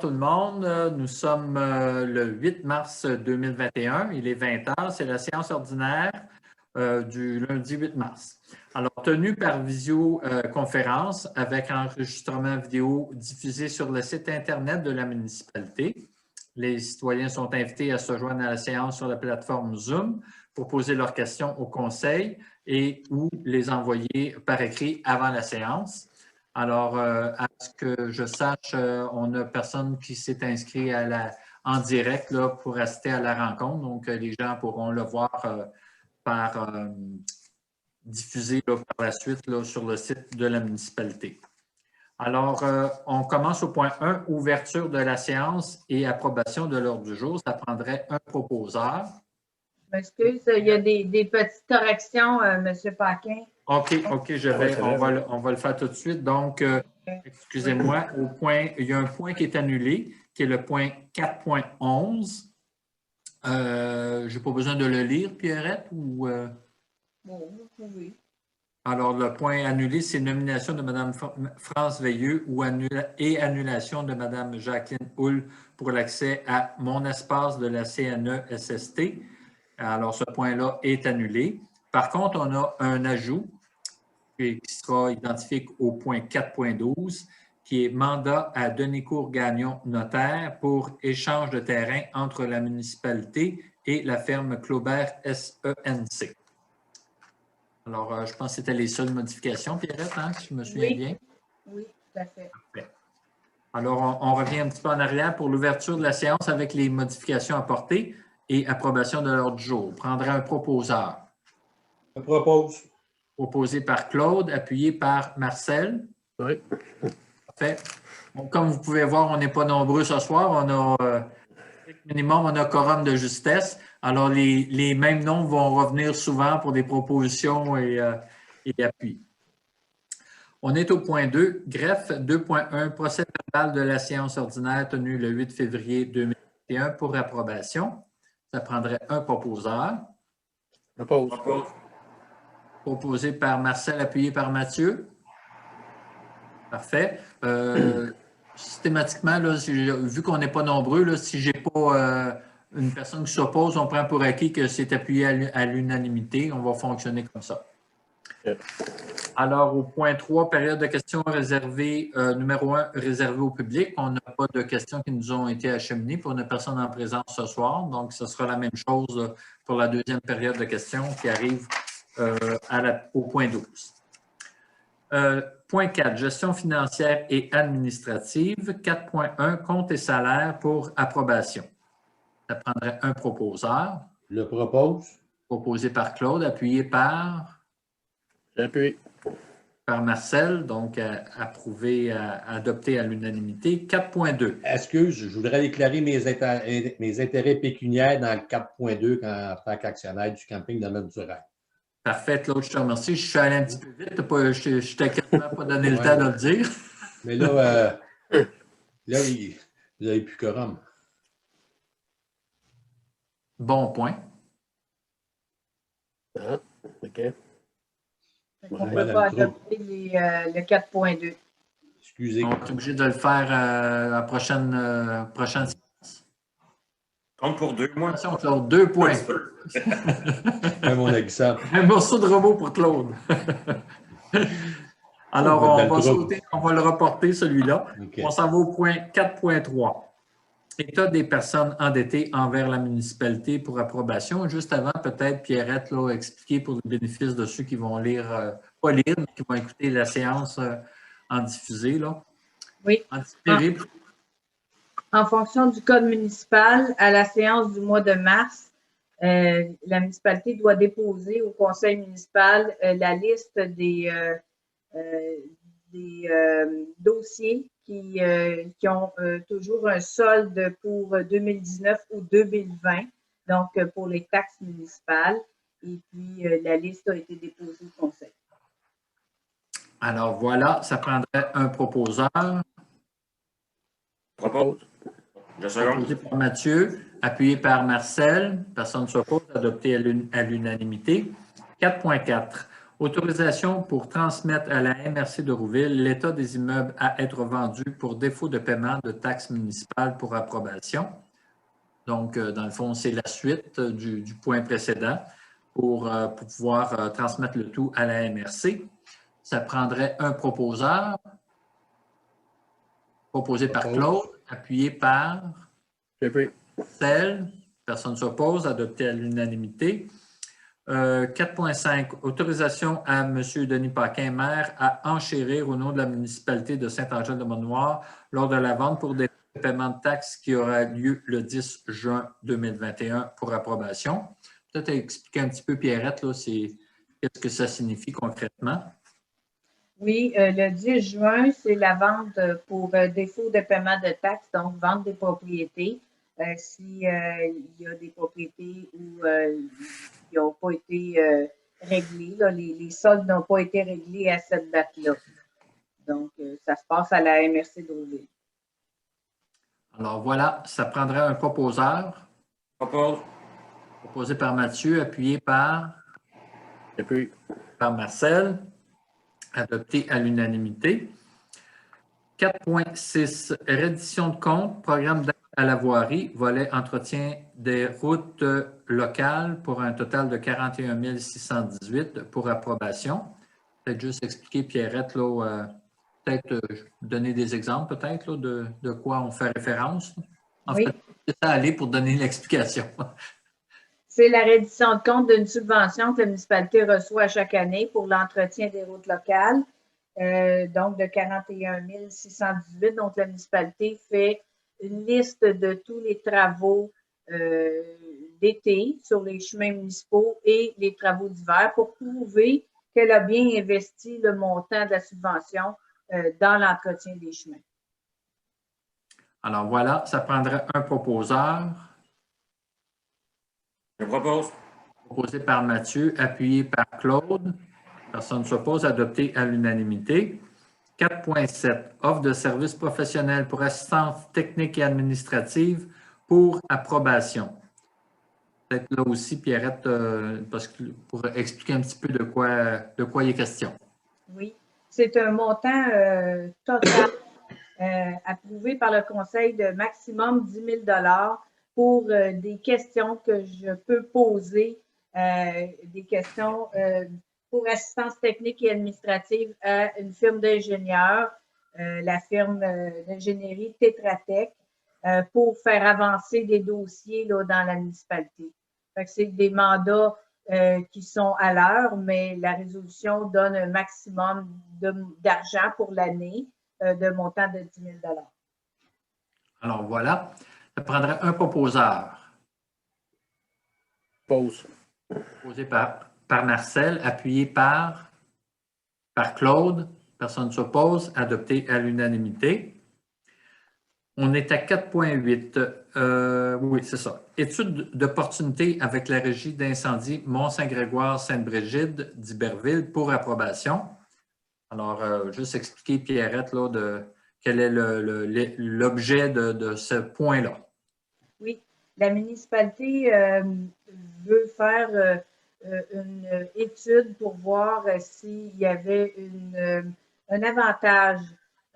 tout le monde. Nous sommes le 8 mars 2021. Il est 20 heures. C'est la séance ordinaire du lundi 8 mars. Alors, tenue par visioconférence avec enregistrement vidéo diffusé sur le site Internet de la municipalité. Les citoyens sont invités à se joindre à la séance sur la plateforme Zoom pour poser leurs questions au conseil et ou les envoyer par écrit avant la séance. Alors, à ce que je sache, on n'a personne qui s'est inscrit en direct là, pour assister à la rencontre. Donc, les gens pourront le voir diffusé là, par la suite là, sur le site de la municipalité. Alors, on commence au point 1, ouverture de la séance et approbation de l'ordre du jour. Ça prendrait un proposeur. Je m'excuse, il y a des petites corrections, M. Paquin. OK, on va le faire tout de suite. Donc, excusez-moi, il y a un point qui est annulé, qui est le point 4.11. Je n'ai pas besoin de le lire, Pierrette, ou… Oui. Alors, le point annulé, c'est nomination de Mme France Veilleux et annulation de Mme Jacqueline Houle pour l'accès à Mon espace de la CNE-SST. Alors, ce point-là est annulé. Par contre, on a un ajout qui sera identifié au point 4.12, qui est mandat à Denis-Court-Gagnon, notaire, pour échange de terrain entre la municipalité et la ferme Claubert SENC. Alors, je pense que c'était les seules modifications, Pierrette, hein, si je me souviens bien. Oui, tout à fait. Parfait. Alors, on revient un petit peu en arrière pour l'ouverture de la séance avec les modifications apportées et approbation de l'ordre du jour. On prendrait un proposeur. Je propose. Proposé par Claude, appuyé par Marcel. Oui. Parfait. Bon, comme vous pouvez voir, on n'est pas nombreux ce soir. On a minimum, on a quorum de justesse. Alors, les mêmes noms vont revenir souvent pour des propositions et appuis. On est au point 2, greffe 2.1, procès verbal de la séance ordinaire tenue le 8 février 2021 pour approbation. Ça prendrait un proposeur. Propose. Proposé par Marcel, appuyé par Mathieu. Parfait. Systématiquement, là, vu qu'on n'est pas nombreux, là, si je n'ai pas une personne qui s'oppose, on prend pour acquis que c'est appuyé à l'unanimité. On va fonctionner comme ça. Okay. Alors, au point 3, période de questions réservée, numéro 1, réservée au public. On n'a pas de questions qui nous ont été acheminées pour une personne en présence ce soir. Donc, ce sera la même chose pour la deuxième période de questions qui arrive au point 12. Point 4, gestion financière et administrative. 4.1, compte et salaire pour approbation. Ça prendrait un proposeur. Je propose. Proposé par Claude, appuyé par… J'appuie. Par Marcel, donc approuvé, adopté à l'unanimité. 4.2. Excuse, je voudrais déclarer mes intérêts pécuniaires dans le 4.2 en tant qu'actionnaire du camping de Notre-Durail. Parfait, Claude, je te remercie. Je suis allé un petit peu vite. Je t'ai quasiment pas donné le temps de le dire. Mais là, vous n'avez plus quorum. Bon point. Ah, OK. On ne peut pas adopter le 4.2. Excusez. On est obligé de le faire à la prochaine séance. Compte pour 2 mois. Attention, Claude, 2 points. On a dit ça. Un morceau de robot pour Claude. Alors, on va le reporter, celui-là. Okay. On s'en va au point 4.3. État des personnes endettées envers la municipalité pour approbation. Juste avant, peut-être, Pierrette l'a expliqué pour le bénéfice de ceux qui vont lire, pas lire, mais qui vont écouter la séance en diffusé. Là. Oui. En différé. En fonction du code municipal, à la séance du mois de mars, la municipalité doit déposer au conseil municipal la liste des dossiers qui ont toujours un solde pour 2019 ou 2020, donc pour les taxes municipales. Et puis, la liste a été déposée au conseil. Alors, voilà, ça prendrait un proposeur. Propose. Proposé par Mathieu, appuyé par Marcel. Personne ne s'oppose, adopté à l'unanimité. 4.4. Autorisation pour transmettre à la MRC de Rouville l'état des immeubles à être vendus pour défaut de paiement de taxes municipales pour approbation. Donc, dans le fond, c'est la suite du point précédent pour pouvoir transmettre le tout à la MRC. Ça prendrait un proposeur, proposé par Claude, appuyé par Marcel. Personne ne s'oppose, adopté à l'unanimité. 4.5, autorisation à M. Denis Paquin, maire, à enchérir au nom de la municipalité de Saint-Angèle-de-Mont-Noir lors de la vente pour des paiements de taxes qui aura lieu le 10 juin 2021 pour approbation. Peut-être expliquer un petit peu, Pierrette, qu'est-ce que ça signifie concrètement? Oui, le 10 juin, c'est la vente pour défaut de paiement de taxes, donc vente des propriétés. S'il y a des propriétés où qui n'ont pas été réglés, là, les soldes n'ont pas été réglés à cette date-là. Donc, ça se passe à la MRC de Rouville. Alors voilà, ça prendrait un proposeur. Propose. Proposé par Mathieu, appuyé par Marcel, adopté à l'unanimité. 4.6, reddition de compte, programme d'aide à la voirie, volet entretien des routes locales pour un total de 41 618 pour approbation. Peut-être juste expliquer, Pierrette, peut-être donner des exemples peut-être de quoi on fait référence. En Oui. fait, c'est ça aller pour donner l'explication. C'est la reddition de compte d'une subvention que la municipalité reçoit chaque année pour l'entretien des routes locales, donc de 41 618. Donc, la municipalité fait une liste de tous les travaux d'été sur les chemins municipaux et les travaux d'hiver pour prouver qu'elle a bien investi le montant de la subvention dans l'entretien des chemins. Alors voilà, ça prendrait un proposeur. Je propose. Proposé par Mathieu, appuyé par Claude. Personne ne s'oppose, adopté à l'unanimité. 4.7, offre de services professionnels pour assistance technique et administrative pour approbation. Peut-être là aussi, Pierrette, parce que pour expliquer un petit peu de quoi il est question. Oui, c'est un montant total approuvé par le Conseil de maximum 10 000 pour des questions que je peux poser, des questions pour assistance technique et administrative à une firme d'ingénieurs, la firme d'ingénierie Tetra Tech, pour faire avancer des dossiers là, dans la municipalité. C'est des mandats qui sont à l'heure, mais la résolution donne un maximum d'argent pour l'année de montant de 10 000 $. Alors voilà, ça prendrait un proposeur. Proposé par Marcel, appuyé par Claude. Personne ne s'oppose, adopté à l'unanimité. On est à 4.8. Oui, c'est ça. Étude d'opportunité avec la régie d'incendie Mont-Saint-Grégoire-Sainte-Brigide d'Iberville pour approbation. Alors, juste expliquer, Pierrette, quel est l'objet de ce point-là. Oui, la municipalité veut faire une étude pour voir s'il y avait un avantage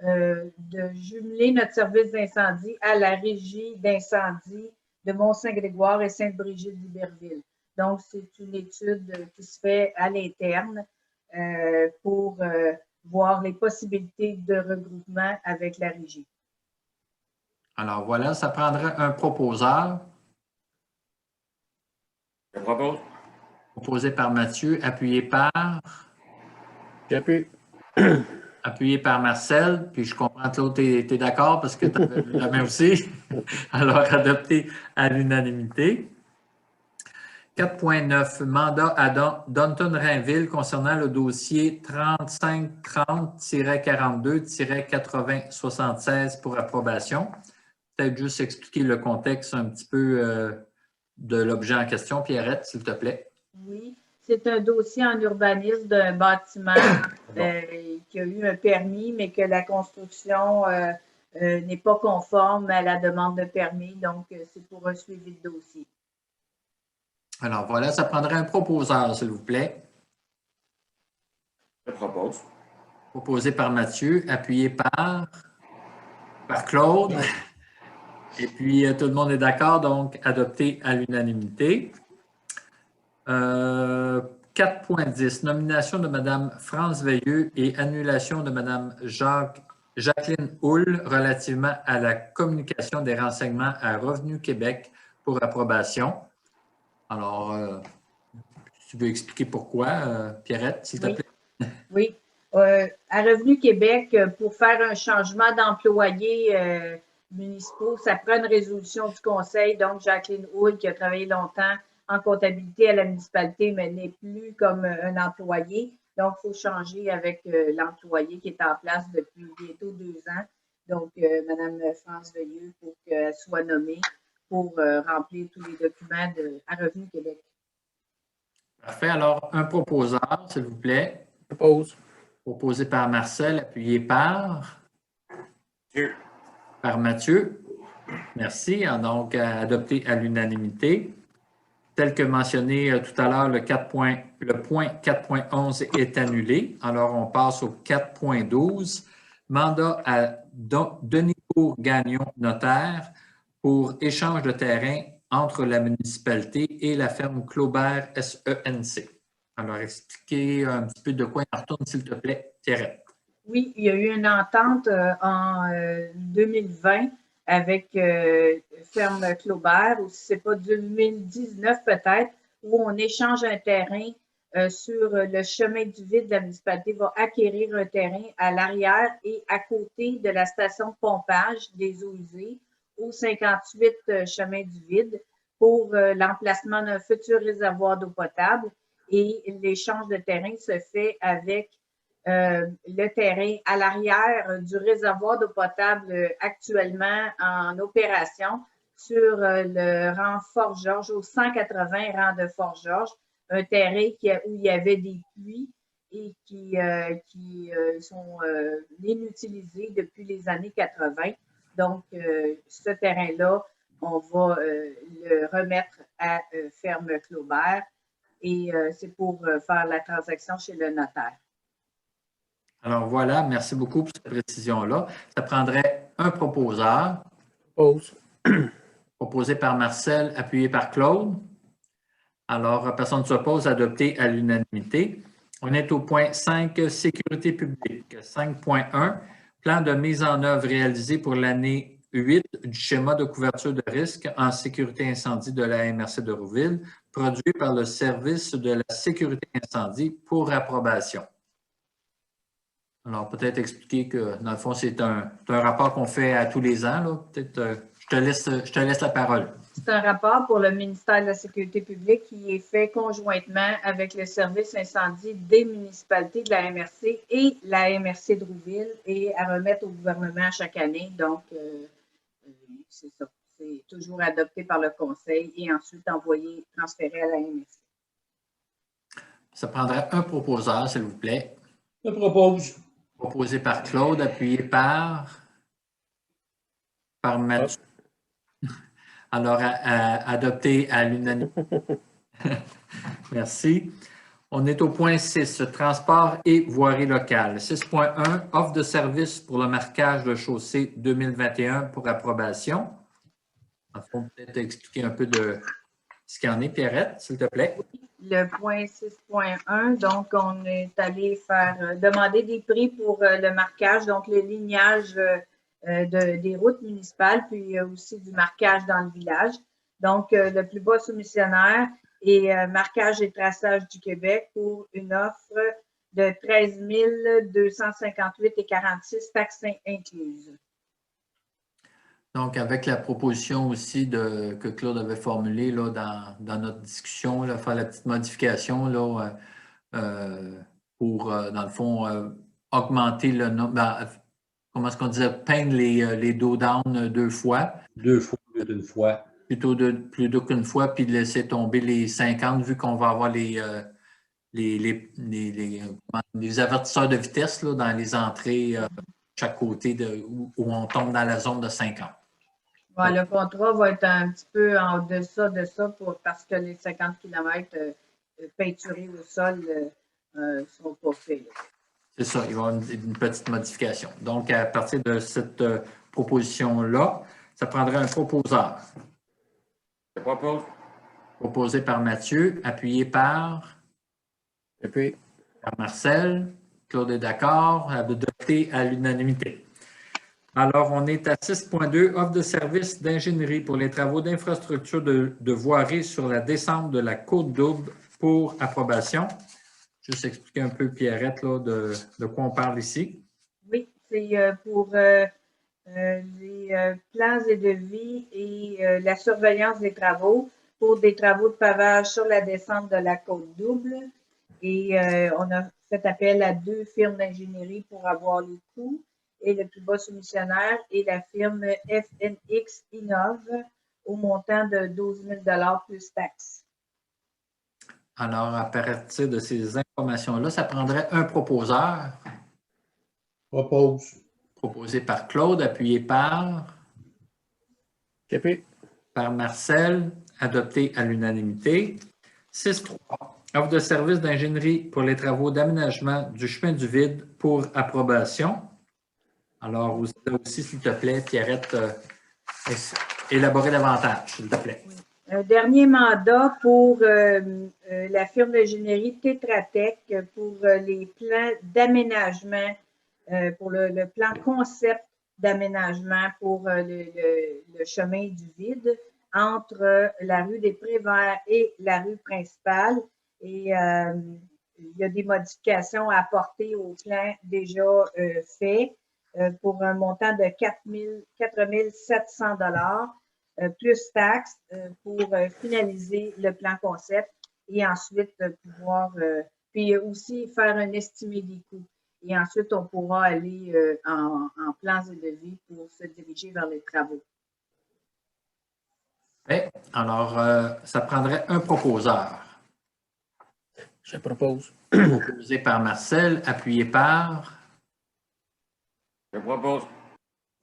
de jumeler notre service d'incendie à la régie d'incendie de Mont-Saint-Grégoire et Sainte-Brigide d'Iberville. Donc, c'est une étude qui se fait à l'interne pour voir les possibilités de regroupement avec la régie. Alors voilà, ça prendrait un proposeur. Je propose. Proposé par Mathieu, appuyé par... J'appuie. Appuyé par Marcel, puis je comprends que l'autre, tu es d'accord parce que tu avais la main aussi. Alors, adopté à l'unanimité. 4.9, mandat à Dunton-Rainville concernant le dossier 3530-42-8076 pour approbation. Peut-être juste expliquer le contexte un petit peu de l'objet en question. Pierrette, s'il te plaît. Oui, c'est un dossier en urbanisme d'un bâtiment qui a eu un permis, mais que la construction n'est pas conforme à la demande de permis. Donc, c'est pour un suivi de dossier. Alors voilà, ça prendrait un proposeur, s'il vous plaît. Je propose. Proposé par Mathieu, appuyé par Claude. Et puis, tout le monde est d'accord, donc adopté à l'unanimité. 4.10, nomination de Mme France Veilleux et annulation de Mme Jacqueline Houle relativement à la communication des renseignements à Revenu Québec pour approbation. Alors, tu veux expliquer pourquoi, Pierrette, s'il te plaît? Oui. À Revenu Québec, pour faire un changement d'employé municipaux, ça prend une résolution du conseil. Donc, Jacqueline Houle, qui a travaillé longtemps en comptabilité à la municipalité, mais n'est plus comme un employé. Donc, il faut changer avec l'employé qui est en place depuis bientôt 2 ans. Donc, Mme France Veilleux, pour qu'elle soit nommée pour remplir tous les documents à Revenu Québec. Parfait. Alors, un proposeur, s'il vous plaît. Propose. Proposé par Marcel, appuyé par Mathieu. Merci. Donc, adopté à l'unanimité. Tel que mentionné tout à l'heure, le point 4.11 est annulé. Alors, on passe au 4.12. Mandat à Denis Gagnon, notaire, pour échange de terrain entre la municipalité et la ferme Claubert SENC. Alors, expliquez un petit peu de quoi il en retourne, s'il te plaît, Thierry. Oui, il y a eu une entente en 2020 avec Ferme Claubert, ou si ce n'est pas 2019 peut-être, où on échange un terrain sur le chemin du vide. La municipalité va acquérir un terrain à l'arrière et à côté de la station de pompage des eaux usées au 58 chemin du vide pour l'emplacement d'un futur réservoir d'eau potable. Et l'échange de terrain se fait avec le terrain à l'arrière du réservoir d'eau potable actuellement en opération sur le rang Fort-Georges, au 180 rang de Fort-Georges, un terrain où il y avait des puits et qui sont inutilisés depuis les années 80. Donc, ce terrain-là, on va le remettre à Ferme Claubert et c'est pour faire la transaction chez le notaire. Alors voilà, merci beaucoup pour cette précision-là. Ça prendrait un proposeur. Propose. Proposé par Marcel, appuyé par Claude. Alors, personne ne s'oppose, adopté à l'unanimité. On est au point 5, sécurité publique. 5.1, plan de mise en œuvre réalisé pour l'année 8 du schéma de couverture de risque en sécurité incendie de la MRC de Rouville, produit par le service de la sécurité incendie pour approbation. Alors, peut-être expliquer que, dans le fond, c'est un rapport qu'on fait à tous les ans. Là. Peut-être, je te laisse la parole. C'est un rapport pour le ministère de la Sécurité publique qui est fait conjointement avec le service incendie des municipalités de la MRC et la MRC de Rouville et à remettre au gouvernement chaque année. Donc, c'est ça. C'est toujours adopté par le conseil et ensuite transféré à la MRC. Ça prendrait un proposeur, s'il vous plaît. Je propose. Proposé par Claude, appuyé par Mathieu. Alors, adopté à l'unanimité. Merci. On est au point 6, transport et voirie locale. 6.1, offre de service pour le marquage de chaussée 2021 pour approbation. Il faut peut-être expliquer un peu de ce qu'il y en est, Pierrette, s'il te plaît. Le point 6.1, donc on est allé demander des prix pour le marquage, donc le lignage des routes municipales, puis aussi du marquage dans le village. Donc, le plus bas soumissionnaire est Marquage et traçage du Québec pour une offre de 13 258,46 taxes incluses. Donc, avec la proposition aussi que Claude avait formulée là, dans notre discussion, là, faire la petite modification là, pour, dans le fond, augmenter le nombre, comment est-ce qu'on disait, peindre les dos down 2 fois. 2 fois, d'une fois. Plutôt qu'une fois, puis de laisser tomber les 50, vu qu'on va avoir les avertisseurs de vitesse là, dans les entrées chaque côté où on tombe dans la zone de 50. Ouais, le contrat va être un petit peu en deçà de ça parce que les 50 km peinturés au sol ne sont pas faits. C'est ça, il va y avoir une petite modification. Donc, à partir de cette proposition-là, ça prendrait un proposeur. Je propose. Proposé par Mathieu, appuyé par J'appuie. Marcel. Claude est d'accord, adopté à l'unanimité. Alors, on est à 6.2, offre de services d'ingénierie pour les travaux d'infrastructure de voirie sur la descente de la Côte-Double pour approbation. Juste expliquer un peu, Pierrette, là, de quoi on parle ici. Oui, c'est pour les plans et devis et la surveillance des travaux pour des travaux de pavage sur la descente de la Côte-Double. Et on a fait appel à 2 firmes d'ingénierie pour avoir les coûts et le plus bas soumissionnaire et la firme FNX Innov au montant de 12 000 $ plus taxes. Alors, à partir de ces informations-là, ça prendrait un proposeur. Propose. Proposé par Claude, appuyé par J'appuie. Marcel, adopté à l'unanimité. 6.3. Offre de service d'ingénierie pour les travaux d'aménagement du chemin du vide pour approbation. Alors, là aussi, s'il te plaît, Pierrette, élaborer davantage, s'il te plaît. Un dernier mandat pour la firme d'ingénierie Tetra Tech pour les plans d'aménagement, pour le plan concept d'aménagement pour le chemin du vide entre la rue des Préverts et la rue principale. Et il y a des modifications à apporter au plan déjà fait pour un montant de 4 700 $ plus taxes pour finaliser le plan concept et ensuite pouvoir, puis aussi faire un estimé des coûts. Et ensuite, on pourra aller en plans et devis pour se diriger vers les travaux. Okay. Alors, ça prendrait un proposeur. Je propose. Proposé par Marcel, appuyé par... Je propose.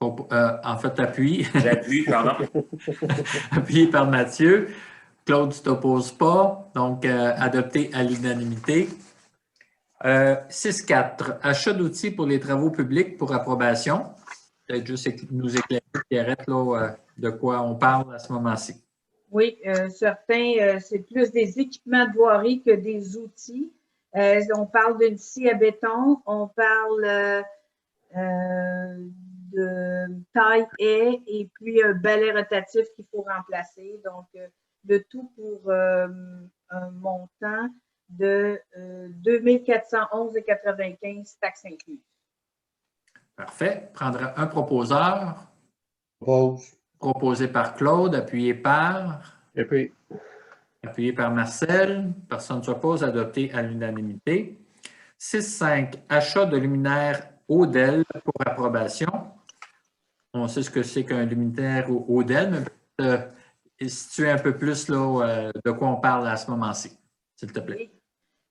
En fait, appuyé. J'appuie, pardon. Appuyé par Mathieu. Claude, tu ne t'opposes pas. Donc, adopté à l'unanimité. 6.4. Achat d'outils pour les travaux publics pour approbation. Peut-être juste nous éclairer, Pierrette, là, de quoi on parle à ce moment-ci. Oui, certains, c'est plus des équipements de voirie que des outils. On parle d'une scie à béton, on parle de taille haie et puis un balai rotatif qu'il faut remplacer. Donc, le tout pour un montant de 2 411,95 taxes incluses. Parfait. Prendra un proposeur. Propose. Proposé par Claude, appuyé par... J'appuie. Appuyé par Marcel. Personne ne s'oppose, adopté à l'unanimité. 6.5. Achat de luminaires Odell pour approbation. On sait ce que c'est qu'un luminaire Odell, mais situer un peu plus là, de quoi on parle à ce moment-ci, s'il te plaît.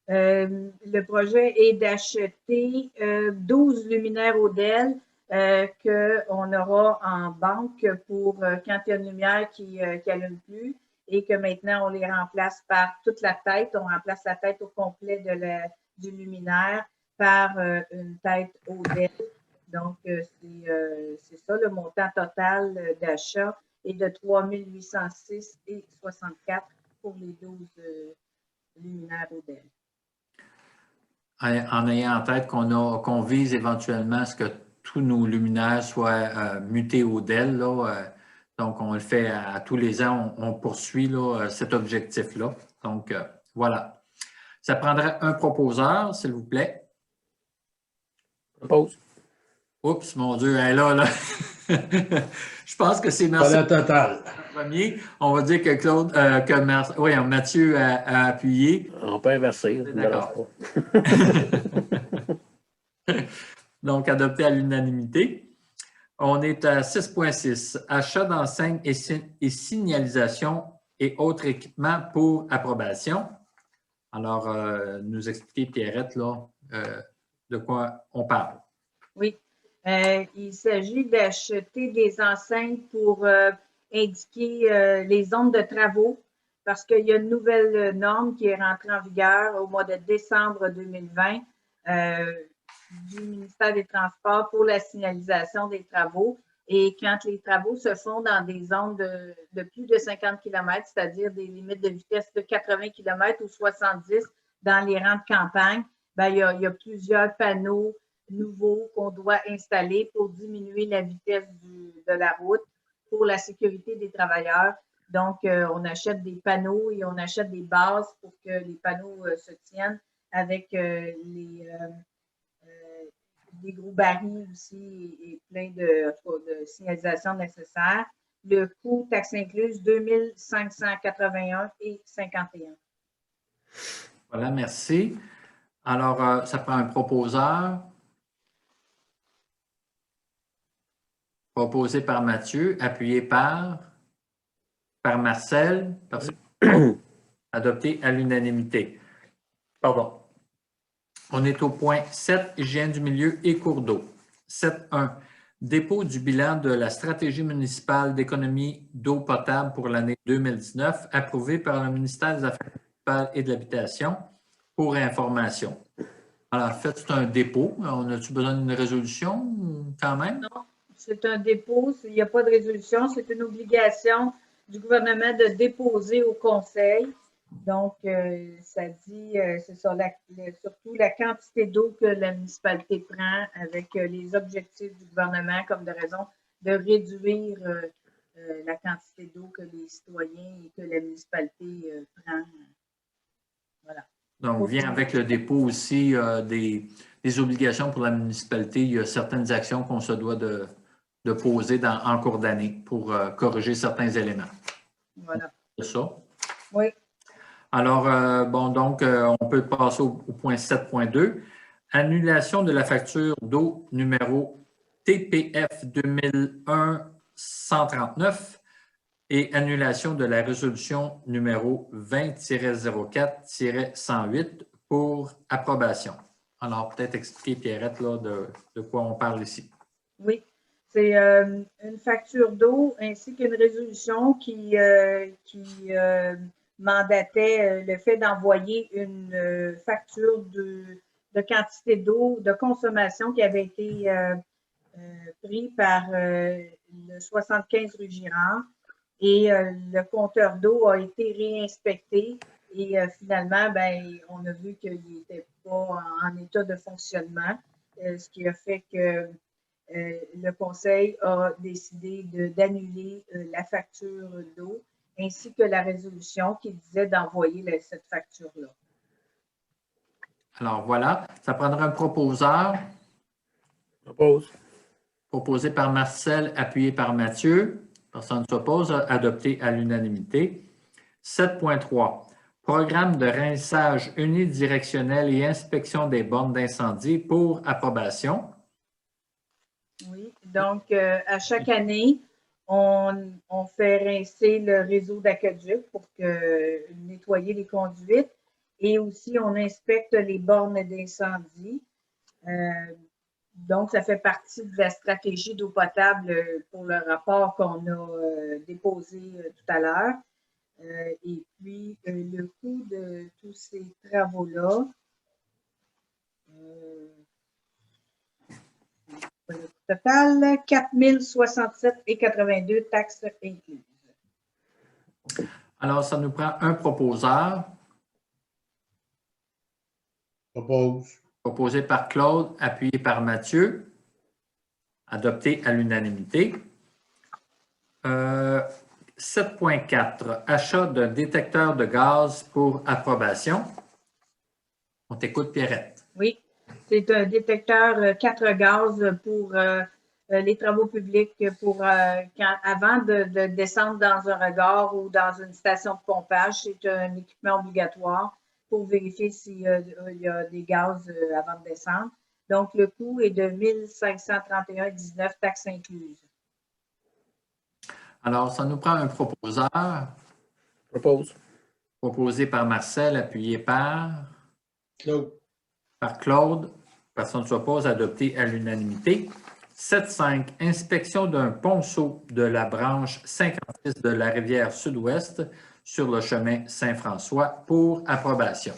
Le projet est d'acheter 12 luminaires Odell qu'on aura en banque pour quand il y a une lumière qui n'allume plus et que maintenant on les remplace par toute la tête. On remplace la tête au complet du luminaire par une tête Odell. Donc, c'est ça, le montant total d'achat est de 3 806,64 pour les 12 luminaires Odell. En ayant en tête qu'on vise éventuellement à ce que tous nos luminaires soient mutés Odell, là, donc on le fait à tous les ans, on poursuit là, cet objectif-là. Donc, voilà. Ça prendrait un proposeur, s'il vous plaît. Propose. Oups, mon Dieu, hein, là. Je pense que c'est Pas le total. premier. On va dire que Claude, Mathieu a appuyé. On peut inverser. D'accord. Donc, adopté à l'unanimité. On est à 6.6. Achat d'enseignes et signalisation et autres équipements pour approbation. Alors, nous expliquer, Pierrette, là, de quoi on parle. Oui. Il s'agit d'acheter des enseignes pour indiquer les zones de travaux parce qu'il y a une nouvelle norme qui est rentrée en vigueur au mois de décembre 2020 du ministère des Transports pour la signalisation des travaux. Et quand les travaux se font dans des zones de plus de 50 km, c'est-à-dire des limites de vitesse de 80 km ou 70 dans les rangs de campagne, bien, il y a plusieurs panneaux nouveaux qu'on doit installer pour diminuer la vitesse de la route pour la sécurité des travailleurs. Donc, on achète des panneaux et on achète des bases pour que les panneaux se tiennent avec des gros barils aussi et plein de signalisations nécessaires. Le coût, taxe incluse, 2 581 et 51. Voilà, merci. Alors, ça prend un proposeur. Proposé par Mathieu, appuyé par Marcel, adopté à l'unanimité. Pardon. On est au point 7, hygiène du milieu et cours d'eau. 7.1. Dépôt du bilan de la stratégie municipale d'économie d'eau potable pour l'année 2019, approuvé par le ministère des Affaires municipales et de l'Habitation pour information. Alors, en fait, c'est un dépôt. On a-tu besoin d'une résolution quand même? Non, c'est un dépôt. Il n'y a pas de résolution. C'est une obligation du gouvernement de déposer au conseil. Donc, ça dit, c'est ça, surtout la quantité d'eau que la municipalité prend avec les objectifs du gouvernement comme de raison de réduire la quantité d'eau que les citoyens et que la municipalité prend. Voilà. Donc, vient avec le dépôt aussi des obligations pour la municipalité. Il y a certaines actions qu'on se doit de poser en cours d'année pour corriger certains éléments. Voilà. C'est ça? Oui. Alors, bon, donc, on peut passer au point 7.2. Annulation de la facture d'eau numéro TPF 2001-139 et annulation de la résolution numéro 20-04-108 pour approbation. Alors, peut-être expliquer, Pierrette, là, de quoi on parle ici. Oui, c'est une facture d'eau ainsi qu'une résolution qui mandatait le fait d'envoyer une facture de quantité d'eau de consommation qui avait été pris par le 75 rue Girard. Et le compteur d'eau a été réinspecté et finalement, ben, on a vu qu'il n'était pas en état de fonctionnement, ce qui a fait que le conseil a décidé d'annuler la facture d'eau ainsi que la résolution qui disait d'envoyer cette facture-là. Alors voilà, ça prendra un proposeur. Propose. Proposé par Marcel, appuyé par Mathieu. Personne ne s'oppose, adopté à l'unanimité. 7.3. Programme de rinçage unidirectionnel et inspection des bornes d'incendie pour approbation. Oui, donc à chaque année, on fait rincer le réseau d'aqueduc pour nettoyer les conduites et aussi on inspecte les bornes d'incendie. Donc, ça fait partie de la stratégie d'eau potable pour le rapport qu'on a déposé tout à l'heure. Et puis, le coût de tous ces travaux-là, le total, 4 067,82 taxes incluses. Alors, ça nous prend un proposeur. Propose. Proposé par Claude, appuyé par Mathieu. Adopté à l'unanimité. 7.4. Achat d'un détecteur de gaz pour approbation. On t'écoute, Pierrette. Oui, c'est un détecteur 4 gaz pour les travaux publics avant de descendre dans un regard ou dans une station de pompage. C'est un équipement obligatoire pour vérifier s'il y a des gaz avant de descendre. Donc, le coût est de 1 531,19 taxes incluses. Alors, ça nous prend un proposeur. Propose. Proposé par Marcel, appuyé par Claude. Claude. Personne ne s'oppose, adopté à l'unanimité. 7.5. Inspection d'un ponceau de la branche 56 de la rivière Sud-Ouest sur le chemin Saint-François pour approbation.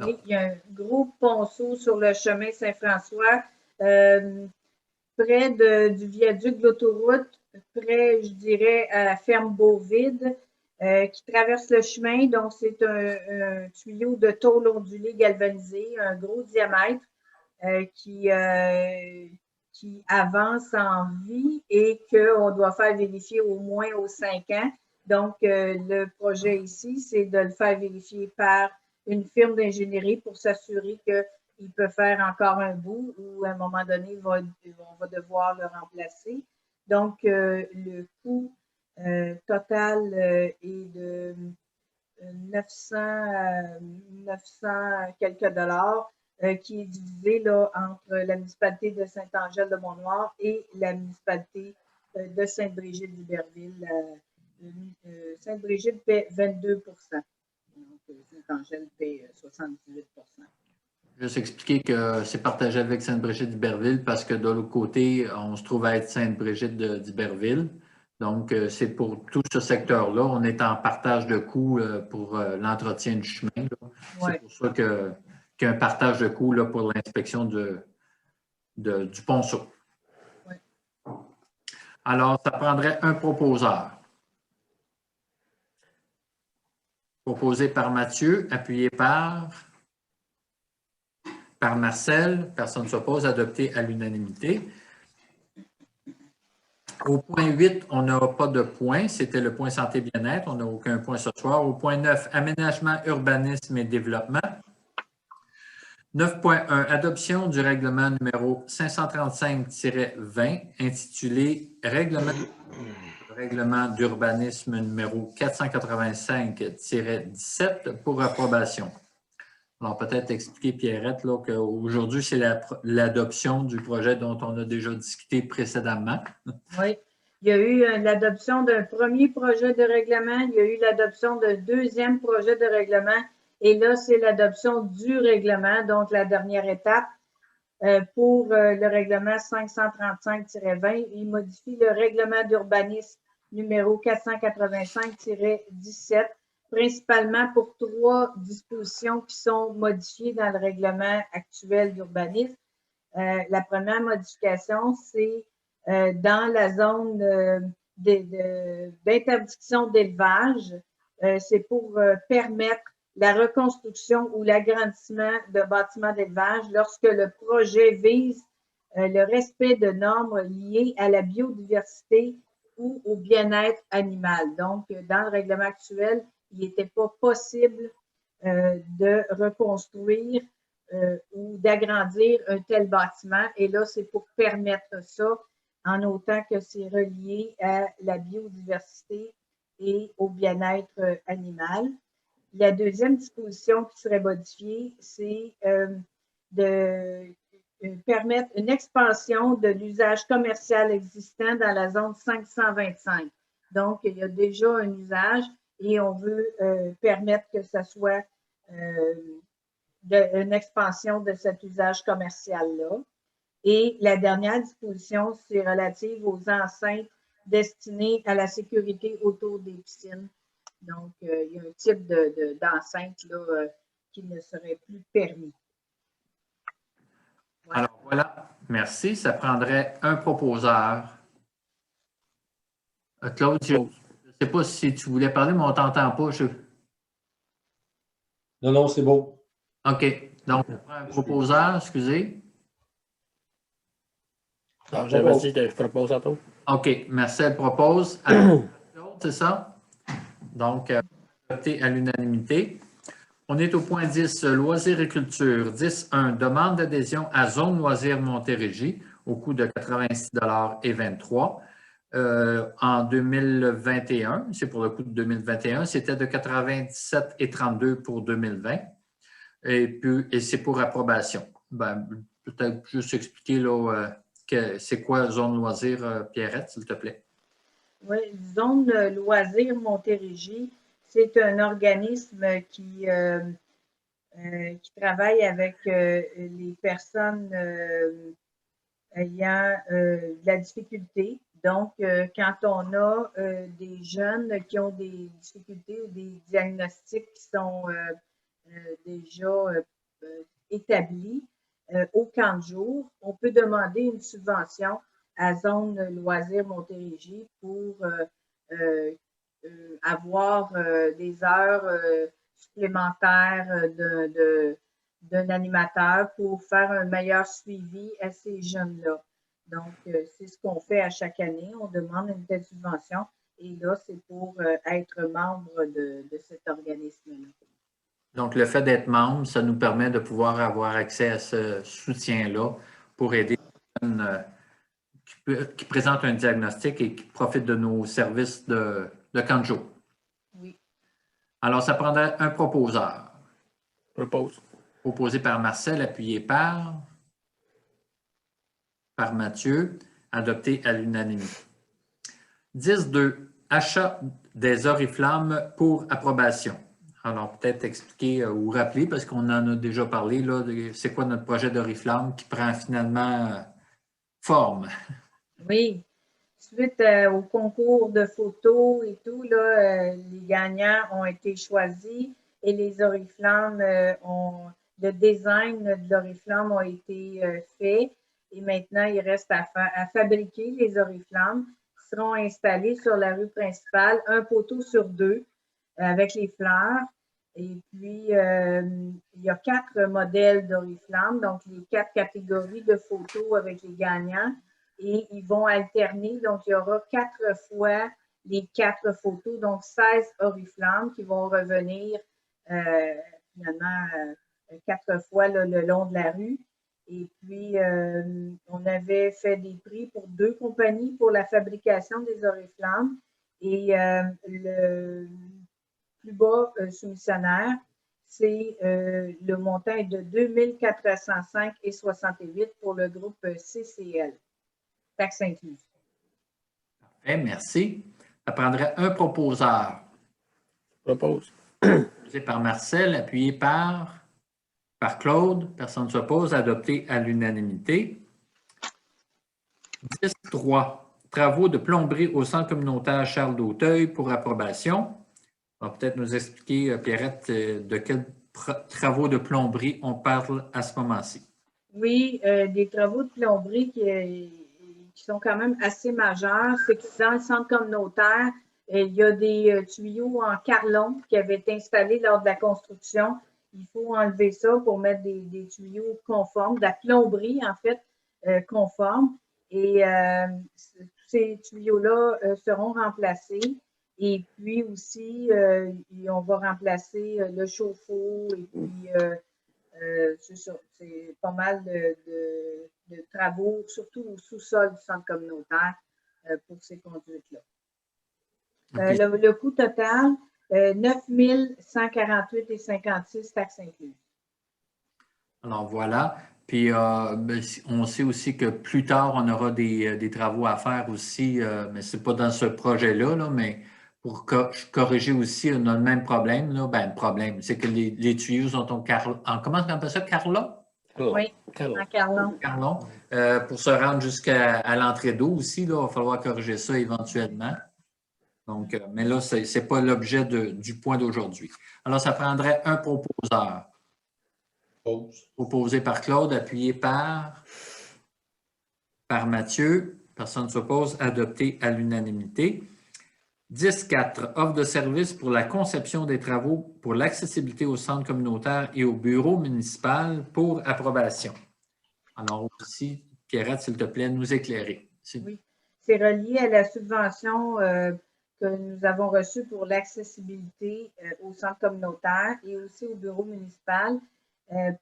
Oui, il y a un gros ponceau sur le chemin Saint-François, près du viaduc de l'autoroute, près, je dirais, à la ferme Beauvide, qui traverse le chemin. Donc, c'est un tuyau de tôle ondulée galvanisé, un gros diamètre qui avance en vie et qu'on doit faire vérifier au moins aux 5 ans. Donc, le projet ici, c'est de le faire vérifier par une firme d'ingénierie pour s'assurer qu'il peut faire encore un bout ou à un moment donné, on va devoir le remplacer. Donc, le coût total est de 900 quelques dollars qui est divisé là, entre la municipalité de Saint-Angèle-de-Mont-Noir et la municipalité de Sainte-Brigitte-d'Iberville. Sainte-Brigitte paie 22 %. Donc, Saint-Angèle paie 78 %. Juste expliquer que c'est partagé avec Sainte-Brigitte-d'Iberville parce que de l'autre côté, on se trouve à être Sainte-Brigitte-d'Iberville. Donc, c'est pour tout ce secteur-là. On est en partage de coûts pour l'entretien du chemin. Ouais. C'est pour ça qu'il y a un partage de coûts là, pour l'inspection du ponceau. Ouais. Alors, ça prendrait un proposeur. Proposé par Mathieu, appuyé par Marcel. Personne ne s'oppose, adopté à l'unanimité. Au point 8, on n'a pas de point. C'était le point santé bien-être. On n'a aucun point ce soir. Au point 9, aménagement, urbanisme et développement. 9.1, adoption du règlement numéro 535-20 intitulé Règlement d'urbanisme numéro 485-17 pour approbation. Alors, peut-être expliquer, Pierrette, qu'aujourd'hui, c'est l'adoption du projet dont on a déjà discuté précédemment. Oui, il y a eu l'adoption d'un premier projet de règlement, il y a eu l'adoption d'un deuxième projet de règlement, et là, c'est l'adoption du règlement, donc la dernière étape pour le règlement 535-20. Il modifie le règlement d'urbanisme numéro 485-17, principalement pour 3 dispositions qui sont modifiées dans le règlement actuel d'urbanisme. La première modification, c'est dans la zone d'interdiction d'élevage. C'est pour permettre la reconstruction ou l'agrandissement de bâtiments d'élevage lorsque le projet vise le respect de normes liées à la biodiversité ou au bien-être animal. Donc, dans le règlement actuel, il n'était pas possible de reconstruire ou d'agrandir un tel bâtiment. Et là, c'est pour permettre ça en autant que c'est relié à la biodiversité et au bien-être animal. La deuxième disposition qui serait modifiée, c'est de permettre une expansion de l'usage commercial existant dans la zone 525. Donc, il y a déjà un usage et on veut permettre que ça soit une expansion de cet usage commercial-là. Et la dernière disposition, c'est relative aux enceintes destinées à la sécurité autour des piscines. Donc, il y a un type d'enceinte qui ne serait plus permis. Voilà. Alors, voilà. Merci. Ça prendrait un proposeur. Claude, je ne sais pas si tu voulais parler, mais on ne t'entend pas. Non, c'est bon. OK. Donc, on prend un proposeur, excusez. Vas-y, je propose à toi. OK. Marcel propose. C'est ça? Donc, adopté à l'unanimité. On est au point 10, loisirs et culture. 10.1, demande d'adhésion à Zone Loisirs Montérégie au coût de 86,23 $ en 2021. C'est pour le coût de 2021. C'était de 97,32 $ pour 2020. Et c'est pour approbation. Peut-être juste expliquer là, c'est quoi Zone Loisirs, Pierrette, s'il te plaît. Oui, Zone Loisirs Montérégie, c'est un organisme qui travaille avec les personnes ayant de la difficulté. Donc, quand on a des jeunes qui ont des difficultés ou des diagnostics qui sont déjà établis au camp de jour, on peut demander une subvention à Zone Loisirs Montérégie pour avoir des heures supplémentaires d'un animateur pour faire un meilleur suivi à ces jeunes-là. Donc, c'est ce qu'on fait à chaque année. On demande une telle subvention et là, c'est pour être membre de cet organisme-là. Donc, le fait d'être membre, ça nous permet de pouvoir avoir accès à ce soutien-là pour aider les jeunes qui présentent un diagnostic et qui profitent de nos services de camp de jour. Oui. Alors, ça prendrait un proposeur. Propose. Proposé par Marcel, appuyé par Mathieu, adopté à l'unanimité. 10.2. Achat des oriflammes pour approbation. Alors, peut-être expliquer ou rappeler, parce qu'on en a déjà parlé, là, c'est quoi notre projet d'oriflamme qui prend finalement forme. Oui. Suite au concours de photos et tout, là, les gagnants ont été choisis et les oriflammes le design de l'oriflamme a été fait. Et maintenant, il reste à fabriquer les oriflammes qui seront installés sur la rue principale, un poteau sur deux avec les fleurs. Et puis, il y a 4 modèles d'oriflammes, donc les 4 catégories de photos avec les gagnants. Et ils vont alterner, donc il y aura 4 fois les 4 photos, donc 16 oriflammes qui vont revenir finalement 4 fois là, le long de la rue. Et puis, on avait fait des prix pour 2 compagnies pour la fabrication des oriflammes. Et le plus bas soumissionnaire, c'est le montant est de 2405,68 pour le groupe CCL. Taxe incluse. Parfait, merci. Ça prendrait un proposeur. Propose. Proposé par Marcel, appuyé par Claude. Personne ne s'oppose, adopté à l'unanimité. 10.3. Travaux de plomberie au centre communautaire Charles d'Auteuil pour approbation. On va peut-être nous expliquer, Pierrette, de quels travaux de plomberie on parle à ce moment-ci. Oui, des travaux de plomberie qui sont quand même assez majeurs. C'est que dans le centre communautaire, il y a des tuyaux en carlon qui avaient été installés lors de la construction. Il faut enlever ça pour mettre des tuyaux conformes, de la plomberie, en fait, conforme. Et tous ces tuyaux-là seront remplacés. Et puis aussi, on va remplacer le chauffe-eau et puis c'est ça. C'est pas mal de travaux, surtout au sous-sol du centre communautaire pour ces conduites-là. Okay. Le coût total, 9 148,56 taxes incluses. Alors voilà. Puis on sait aussi que plus tard, on aura des travaux à faire aussi, mais ce n'est pas dans ce projet-là, là, mais pour corriger aussi, on a le même problème. Là. Ben, le problème, c'est que les tuyaux sont comment on appelle ça? Carlon? Oui, en carlon. Carlon. Pour se rendre jusqu'à l'entrée d'eau aussi, là, il va falloir corriger ça éventuellement. Donc, mais là, ce n'est pas l'objet du point d'aujourd'hui. Alors, ça prendrait un proposeur. Proposé par Claude, appuyé par Mathieu. Personne ne s'oppose. Adopté à l'unanimité. 10.4. Offre de service pour la conception des travaux pour l'accessibilité au centre communautaire et au bureau municipal pour approbation. Alors aussi, Pierrette, s'il te plaît, nous éclairer. Oui, c'est relié à la subvention que nous avons reçue pour l'accessibilité au centre communautaire et aussi au bureau municipal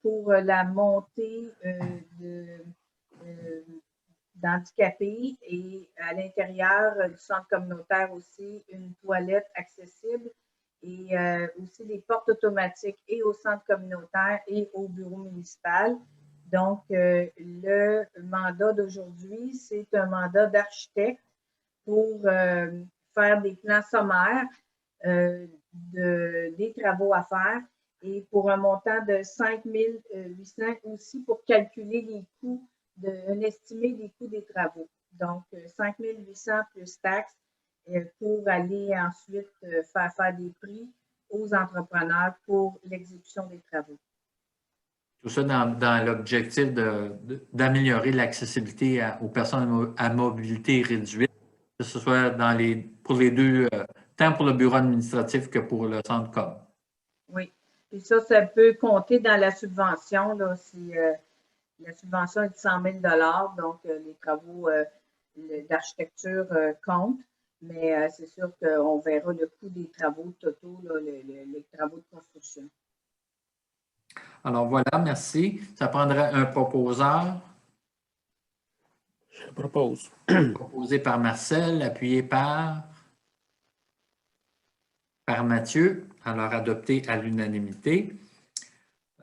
pour la montée d'handicapés et à l'intérieur du centre communautaire aussi une toilette accessible et aussi des portes automatiques et au centre communautaire et au bureau municipal. Donc, le mandat d'aujourd'hui, c'est un mandat d'architecte pour faire des plans sommaires des travaux à faire et pour un montant de 5 800 aussi pour calculer les coûts, un estimé des coûts des travaux. Donc, 5 800 plus taxes pour aller ensuite faire des prix aux entrepreneurs pour l'exécution des travaux. Tout ça dans l'objectif d'améliorer l'accessibilité aux personnes à mobilité réduite, que ce soit pour les deux, tant pour le bureau administratif que pour le centre com. Oui. Puis ça peut compter dans la subvention. Là, si la subvention est de 100 000 donc les travaux d'architecture comptent. Mais c'est sûr qu'on verra le coût des travaux totaux, là, les travaux de construction. Alors voilà, merci. Ça prendrait un proposeur. Je propose. Proposé par Marcel, appuyé par Mathieu, alors adopté à l'unanimité.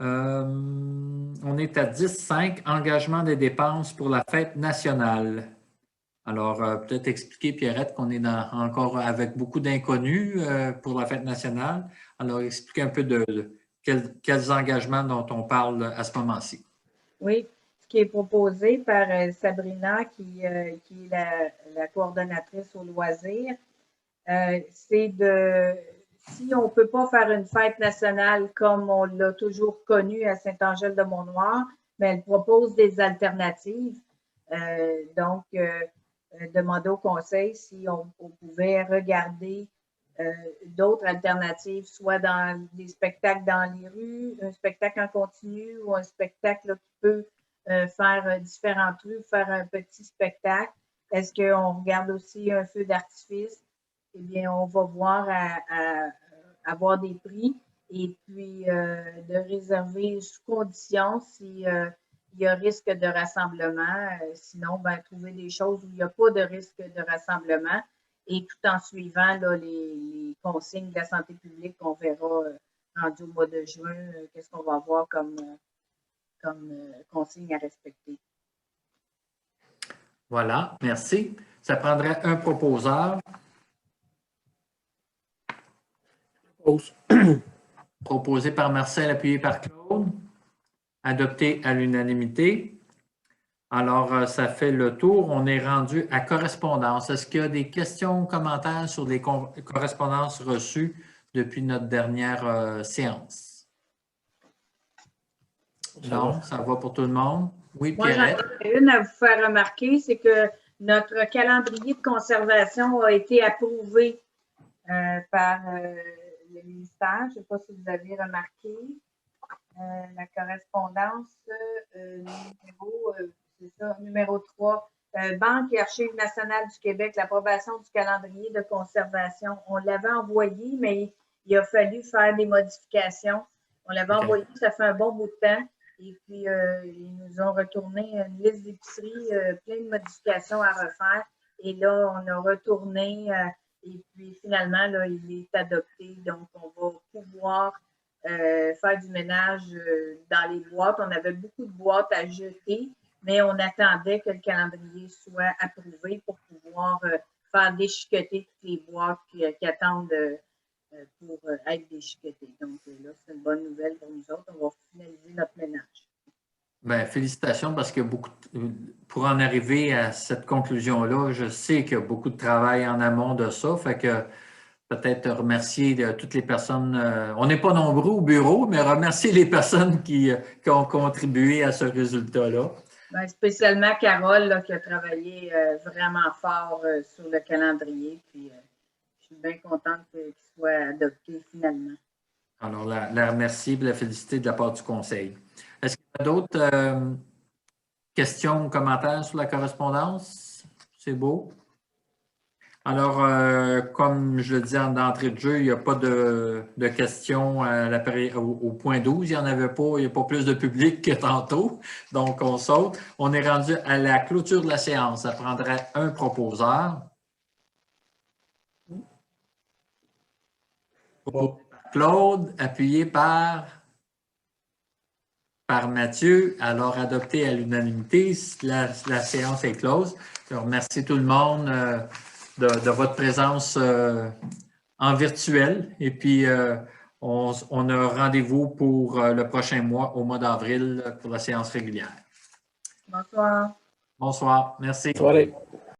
On est à 10.5, engagement des dépenses pour la fête nationale. Alors, peut-être expliquer, Pierrette, qu'on est encore avec beaucoup d'inconnus pour la fête nationale. Alors, expliquer un peu quels engagements dont on parle à ce moment-ci. Oui, ce qui est proposé par Sabrina, qui est la coordonnatrice au loisir, c'est si on ne peut pas faire une fête nationale comme on l'a toujours connu à Saint-Angèle-de-Mont-Noir, mais elle propose des alternatives. Donc, demander au conseil si on pouvait regarder d'autres alternatives, soit dans des spectacles dans les rues, un spectacle en continu ou un spectacle là, qui peut faire différentes rues, faire un petit spectacle. Est-ce qu'on regarde aussi un feu d'artifice? Eh bien, on va voir à avoir des prix et puis de réserver sous condition si il y a risque de rassemblement. Sinon, ben, trouver des choses où il n'y a pas de risque de rassemblement et tout en suivant là, les consignes de la santé publique qu'on verra rendu au mois de juin, qu'est-ce qu'on va avoir comme consignes à respecter. Voilà, merci. Ça prendrait un proposeur. Propose. Proposé par Marcel, appuyé par Claude. Adopté à l'unanimité. Alors, ça fait le tour. On est rendu à correspondance. Est-ce qu'il y a des questions ou commentaires sur les correspondances reçues depuis notre dernière séance? Non, ça va pour tout le monde? Oui, Pierrette? Moi, j'en ai une à vous faire remarquer, c'est que notre calendrier de conservation a été approuvé par le ministère. Je ne sais pas si vous avez remarqué. La correspondance numéro 3. Banque et Archives nationales du Québec, l'approbation du calendrier de conservation. On l'avait envoyé, mais il a fallu faire des modifications. On l'avait envoyé, ça fait un bon bout de temps. Et puis, ils nous ont retourné une liste d'épiceries, plein de modifications à refaire. Et là, on a retourné et puis finalement, là, il est adopté. Donc, on va pouvoir faire du ménage dans les boîtes. On avait beaucoup de boîtes à jeter, mais on attendait que le calendrier soit approuvé pour pouvoir faire déchiqueter toutes les boîtes qui attendent pour être déchiquetées. Donc là, c'est une bonne nouvelle pour nous autres. On va finaliser notre ménage. Bien, félicitations parce que pour en arriver à cette conclusion-là, je sais qu'il y a beaucoup de travail en amont de ça. Fait que peut-être remercier toutes les personnes. On n'est pas nombreux au bureau, mais remercier les personnes qui ont contribué à ce résultat-là. Bien, spécialement Carole, là, qui a travaillé vraiment fort sur le calendrier. Puis, je suis bien contente qu'il soit adopté finalement. Alors, la remercier et la féliciter de la part du conseil. Est-ce qu'il y a d'autres questions ou commentaires sur la correspondance? C'est beau. Alors, comme je le disais en entrée de jeu, il n'y a pas de questions au point 12. Il n'y en avait pas. Il n'y a pas plus de public que tantôt. Donc, on saute. On est rendu à la clôture de la séance. Ça prendrait un proposeur. Claude, appuyé par Mathieu. Alors, adopté à l'unanimité. La séance est close. Je remercie tout le monde de votre présence en virtuel. Et puis, on a rendez-vous pour le prochain mois, au mois d'avril, pour la séance régulière. Bonsoir. Bonsoir. Merci. Soirée.